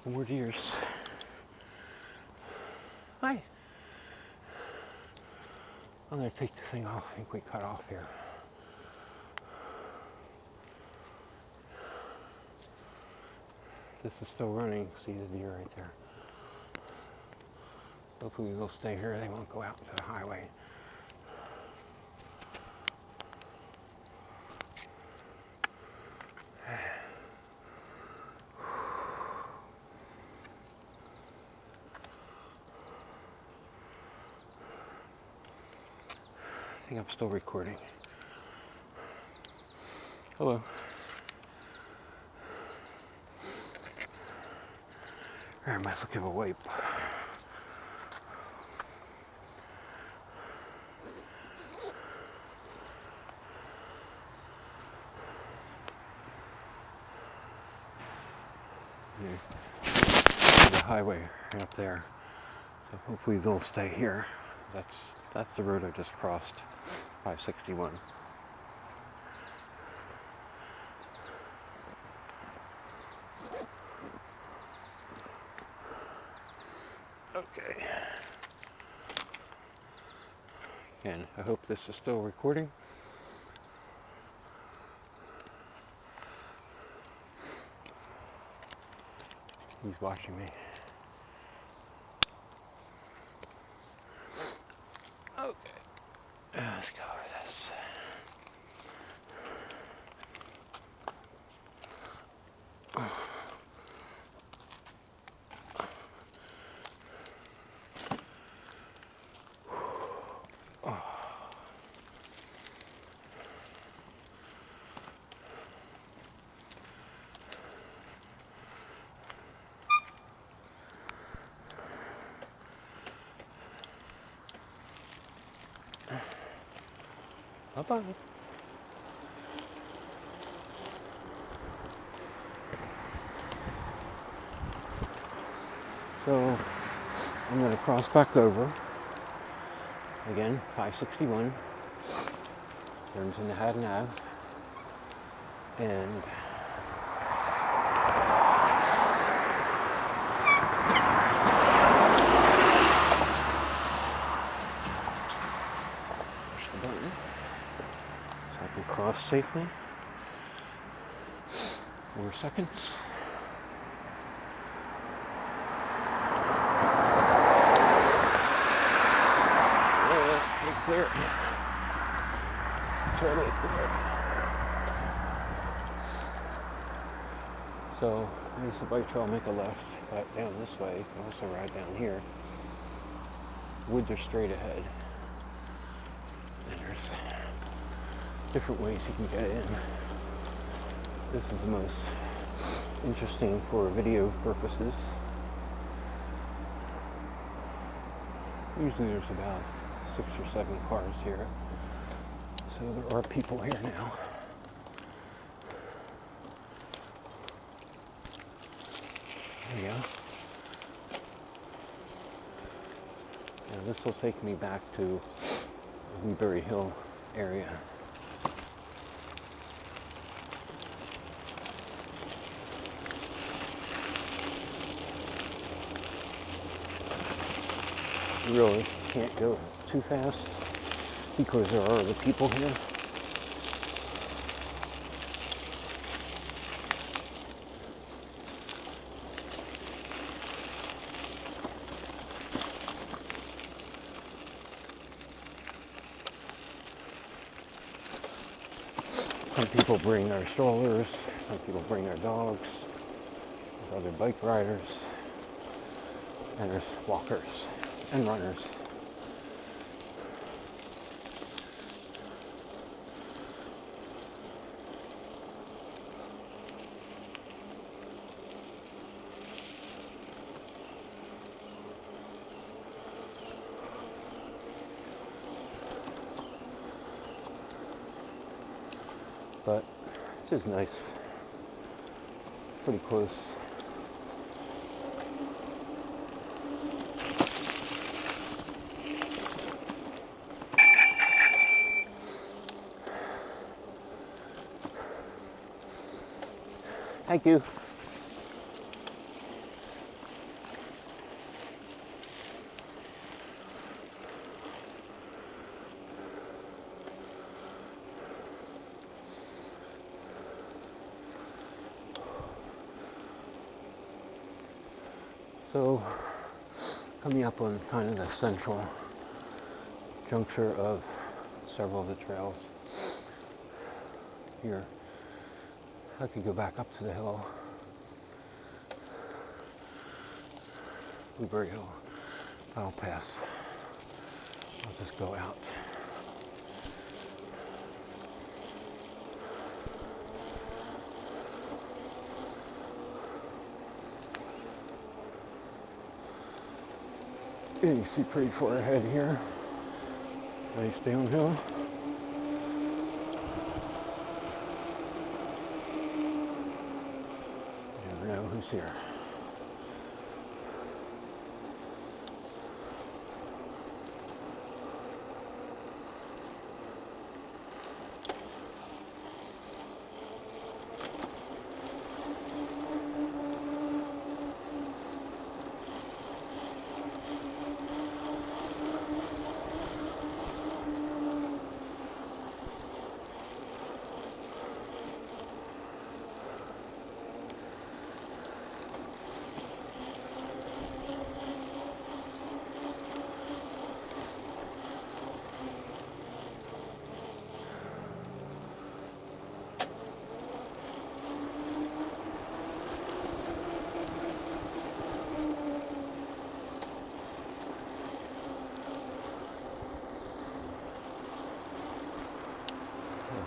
couple more deers. Hi. I'm going to take the thing off. I think we cut off here. This is still running. See the deer right there. Hopefully they'll stay here. They won't go out to the highway. I think I'm still recording. Hello. I might look give a wipe. The highway right up there. So hopefully they'll stay here. That's the road I just crossed, 561. Okay. Again, I hope this is still recording. He's watching me. Okay. Let's go over this. Bye-bye. So I'm going to cross back over. Again, 561. Turns into Haddon Ave. And push the button so I can cross safely. More seconds. Clear. Totally clear. So, there's the bike trail, make a left, but down this way, you can also ride down here. Woods are straight ahead. And there's different ways you can get in. This is the most interesting for video purposes. Usually there's about 6 or 7 cars here. So there are people here now. There we go. And this will take me back to Newberry Hill area. You really can't go too fast because there are other people here. Some people bring their strollers, some people bring their dogs, there's other bike riders, and there's walkers and runners. But this is nice. Pretty close. Thank you. So coming up on kind of the central juncture of several of the trails here. I could go back up to the hill, Blueberry Hill. I'll pass. I'll just go out. And you see pretty far ahead here. Nice downhill. You never know who's here.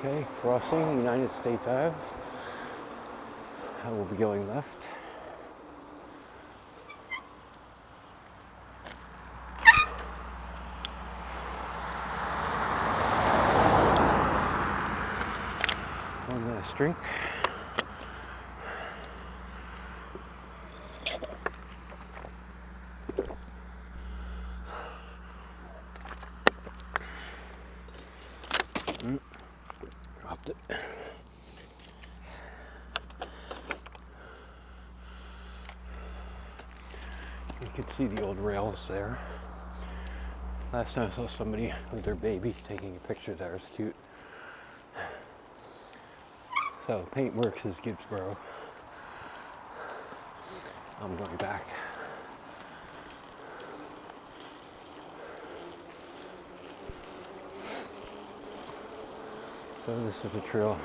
Okay, crossing United States Ave. I will be going left. One last drink. Dropped it. You can see the old rails there. Last time I saw somebody with their baby taking a picture there. It was cute. So Paintworks is Gibbsboro. I'm going back. So this is the trail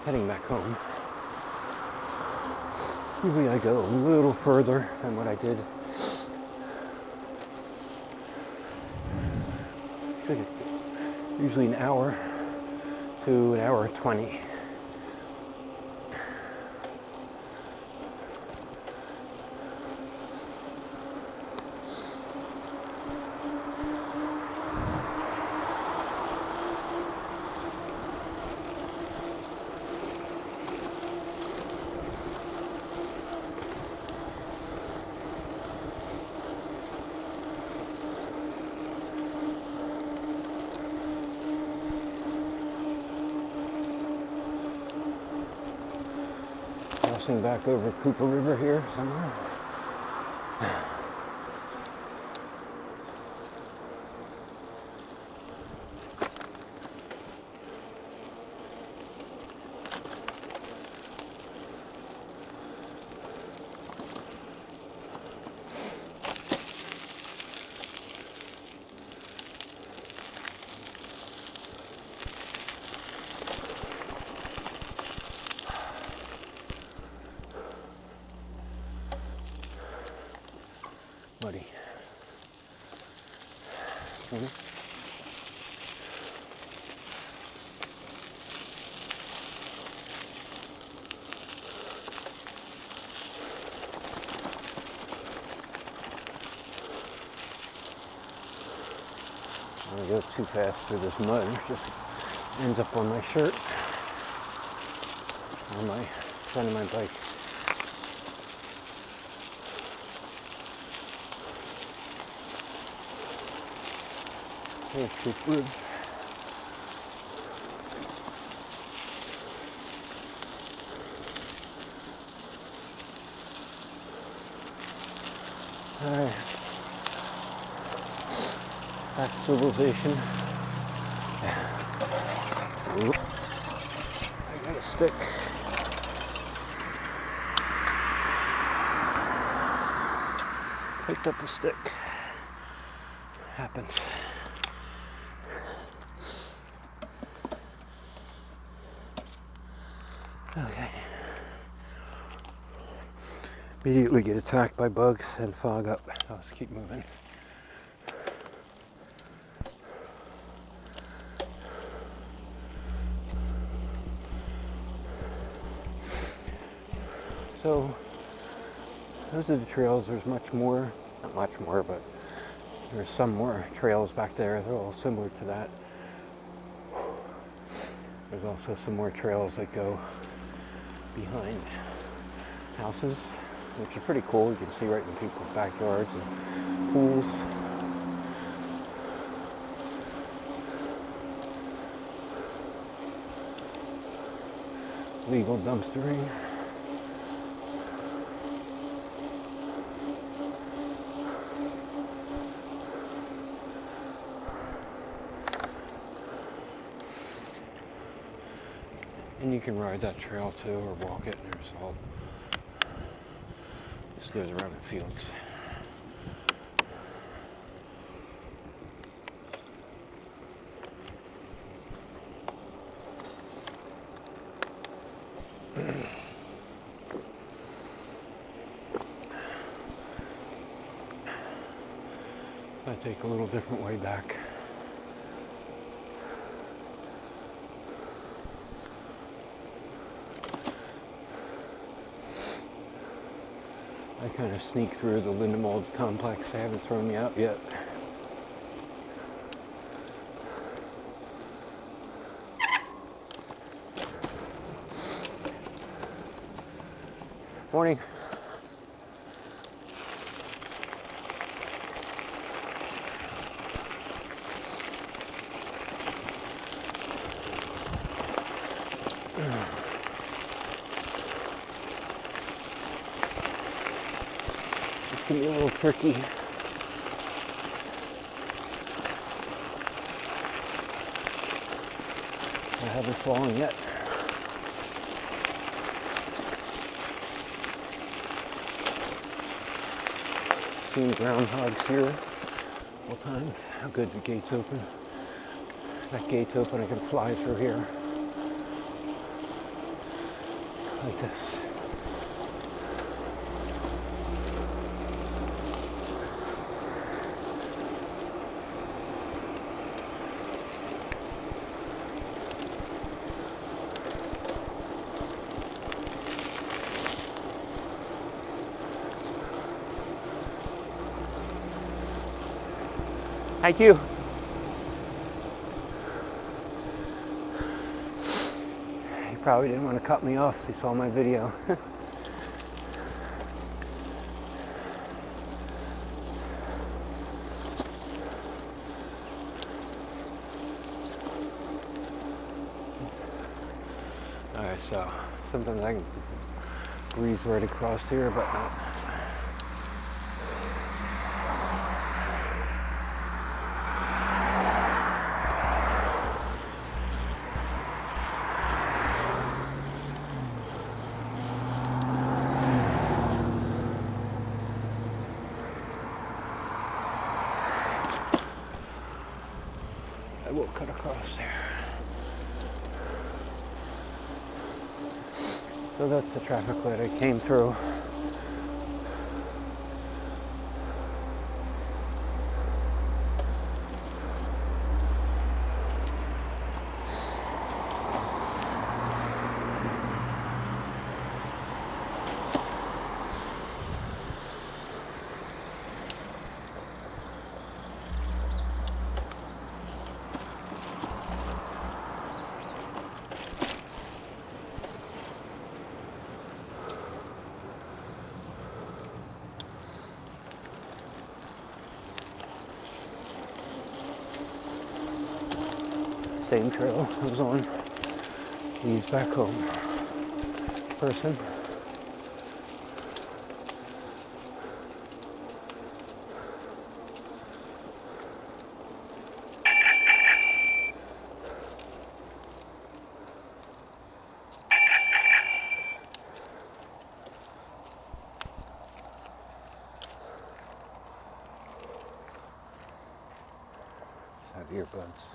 heading back home. Usually I go a little further than what I did. Usually an hour to an hour 20. Crossing back over Cooper River here somewhere. Muddy. Mm-hmm. I don't go too fast through this mud. It just ends up on my shirt, on my front of my bike. Here's Cooper River. Alright. Back to civilization. I got a stick. Picked up a stick. Happens. Okay. Immediately get attacked by bugs and fog up. Let's keep moving. So those are the trails. There's much more, not much more, but there's some more trails back there. They're all similar to that. There's also some more trails that go behind houses, which are pretty cool. You can see right in people's backyards and pools. Legal dumpstering. And you can ride that trail too, or walk it. There's all, this goes around the fields. I take a little different way back. I kind of sneak through the Lindenwold complex. They haven't thrown me out yet. Morning. This can be a little tricky. I haven't fallen yet. Seen groundhogs here all times. How good the gate's open. That gate's open, I can fly through here. Like this. Thank you. He probably didn't want to cut me off, so he saw my video. Alright, so sometimes I can breeze right across here, but not. I will cut across there. So that's the traffic light I came through. Same trail I was on, leads back home. Person. have earbuds.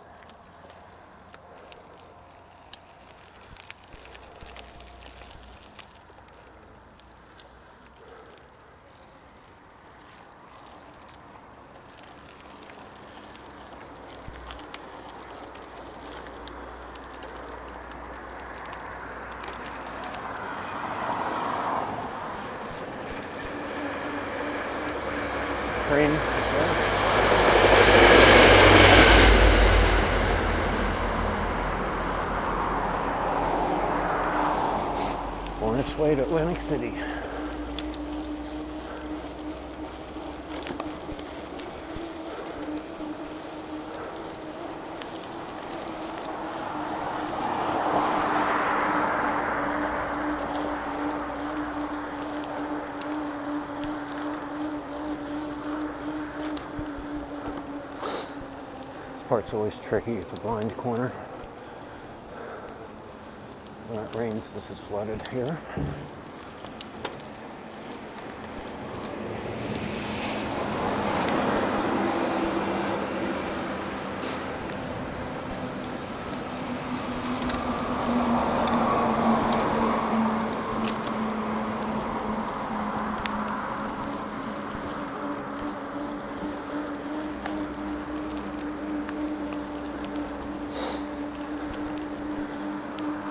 Train. On its way to Atlantic City. This part's always tricky at the blind corner. When it rains, this is flooded here.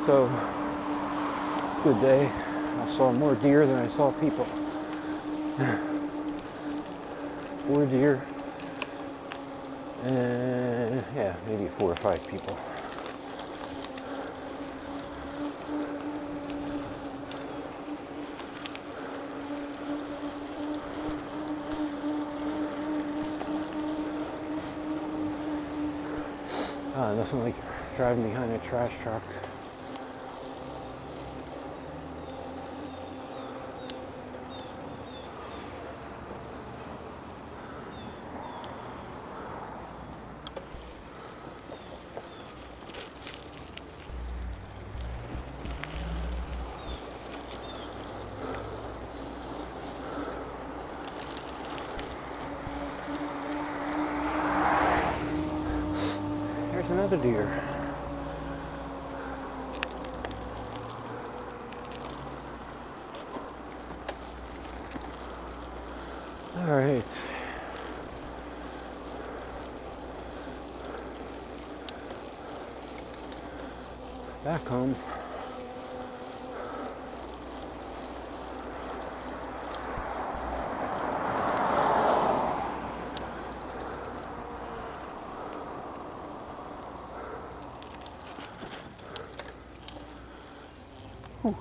So, good day. I saw more deer than I saw people. 4 deer, and yeah, maybe 4 or 5 people. Nothing like driving behind a trash truck. Another deer. All right. Back home. Whew.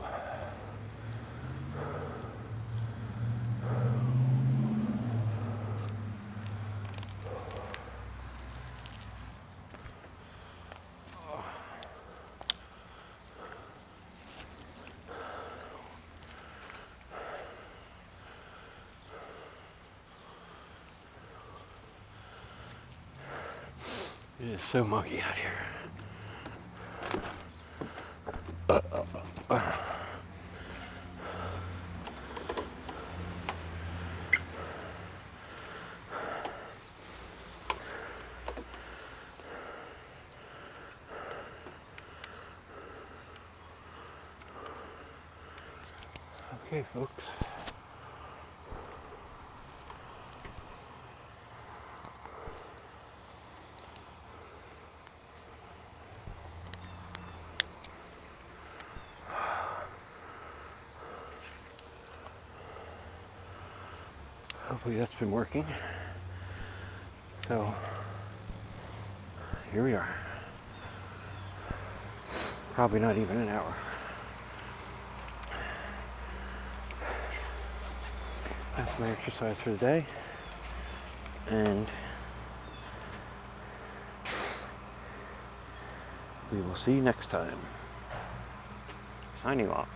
It is so muggy out here. Okay, folks. Hopefully that's been working. So, here we are. Probably not even an hour. That's my exercise for the day. And we will see you next time. Signing off.